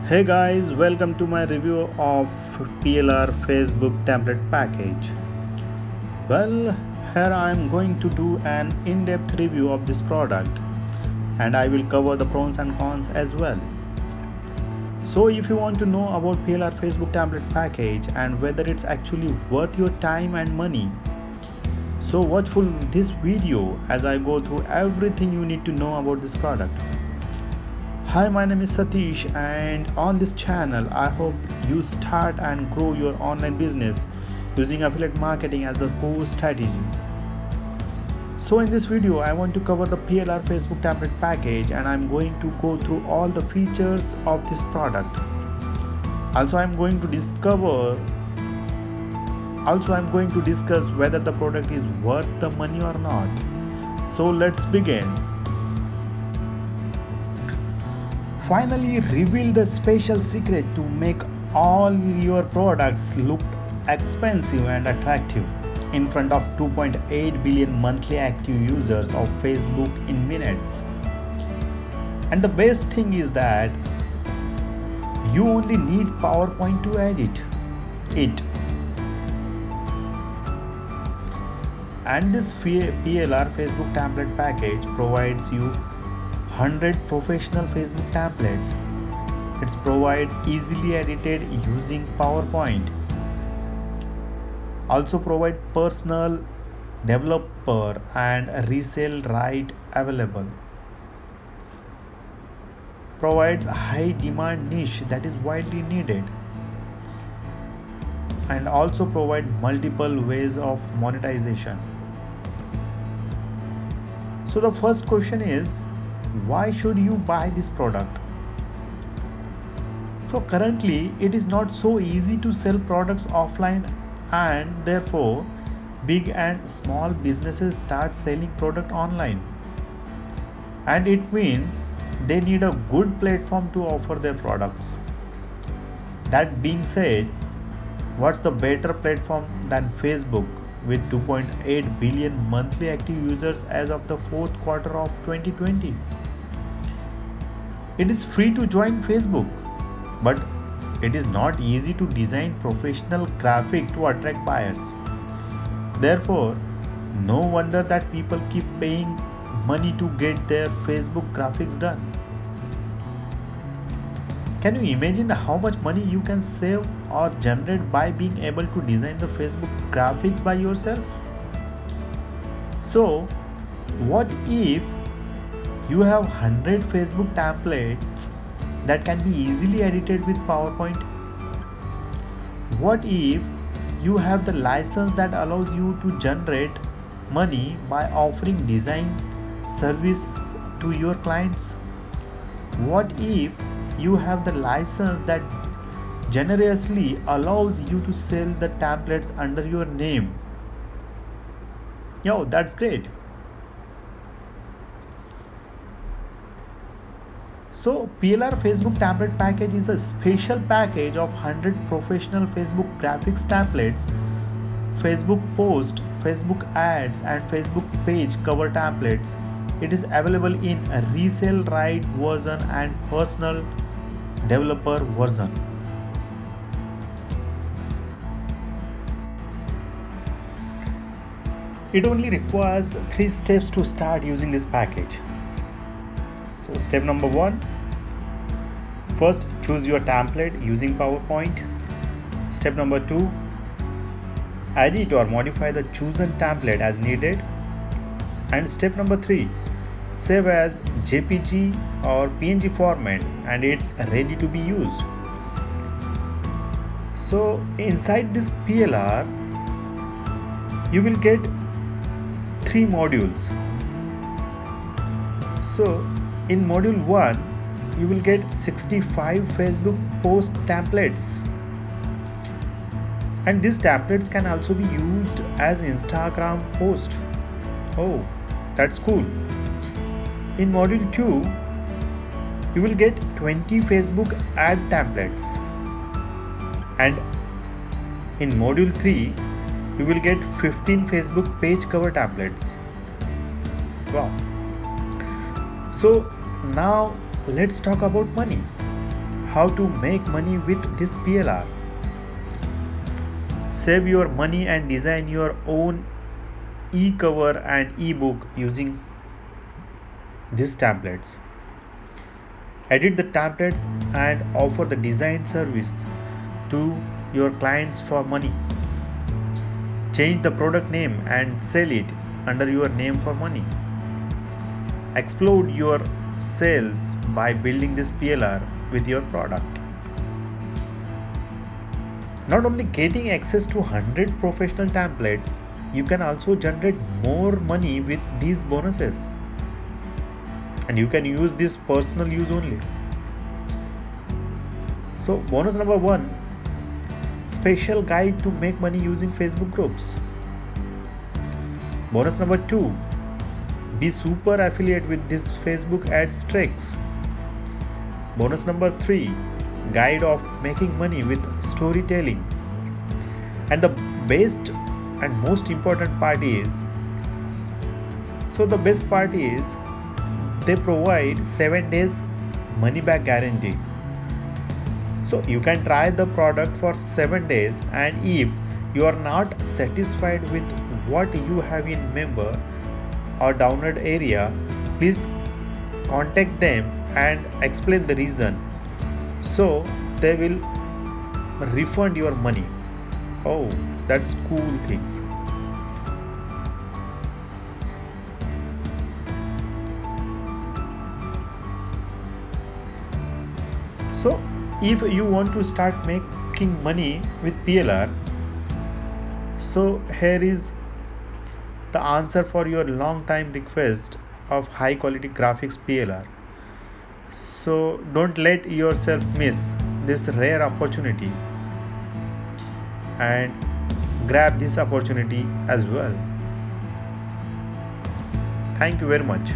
Hey guys, welcome to my review of PLR Facebook template package. Well, here I am going to do an in-depth review of this product and I will cover the pros and cons as well. So if you want to know about PLR Facebook template package and whether it's actually worth your time and money, so watch full this video as I go through everything you need to know about this product. Hi, my name is Satish, and on this channel, I hope you start and grow your online business using affiliate marketing as the core strategy. So, in this video, I want to cover the PLR Facebook template package, and I'm going to go through all the features of this product. Also, I'm going to discuss whether the product is worth the money or not. So, let's begin. Finally, reveal the special secret to make all your products look expensive and attractive in front of 2.8 billion monthly active users of Facebook in minutes. And the best thing is that you only need PowerPoint to edit it. And this PLR Facebook template package provides you 100 professional Facebook templates. It's provided easily edited using PowerPoint. Also provide personal developer and resale right available. Provides high demand niche that is widely needed. And also provide multiple ways of monetization. So the first question is, why should you buy this product? So currently it is not so easy to sell products offline, and therefore big and small businesses start selling product online, and it means they need a good platform to offer their products. That being said, what's the better platform than Facebook with 2.8 billion monthly active users as of the fourth quarter of 2020? It is free to join Facebook, but it is not easy to design professional graphic to attract buyers. Therefore, no wonder that people keep paying money to get their Facebook graphics done. Can you imagine how much money you can save or generate by being able to design the Facebook graphics by yourself? So, what if you have 100 Facebook templates that can be easily edited with PowerPoint? What if you have the license that allows you to generate money by offering design service to your clients? What if you have the license that generously allows you to sell the templates under your name? Yo, that's great. So PLR Facebook template package is a special package of 100 professional Facebook graphics templates, Facebook post, Facebook ads and Facebook page cover templates. It is available in a resale right version and personal developer version. It only requires 3 steps to start using this package. So step number 1, first choose your template using PowerPoint. Step number 2, edit or modify the chosen template as needed. And step number 3, save as JPG or PNG format and it's ready to be used. So inside this PLR you will get 3 modules. So in module 1 you will get 65 Facebook post templates, and these templates can also be used as Instagram post. Oh, that's cool. In module 2 you will get 20 Facebook ad templates, and in module 3 you will get 15 Facebook page cover templates. Wow. So now let's talk about money. how to make money with this PLR. Save your money and design your own e-cover and e-book using these templates. Edit the templates and offer the design service to your clients for money. Change the product name and sell it under your name for money. Explode your sales by building this PLR with your product. Not only getting access to 100 professional templates, you can also generate more money with these bonuses. And you can use this personal use only. So bonus number 1, special guide to make money using Facebook groups. Bonus number 2, be super affiliate with this Facebook ads tricks. Bonus number 3, guide of making money with storytelling. And the best and most important part is, they provide 7 days money back guarantee. So you can try the product for 7 days, and if you are not satisfied with what you have in member or download area, please contact them and explain the reason, so they will refund your money. Oh, that's cool things. So if you want to start making money with PLR, so here is the answer for your long time request of high quality graphics PLR. So don't let yourself miss this rare opportunity, and grab this opportunity as well. Thank you very much.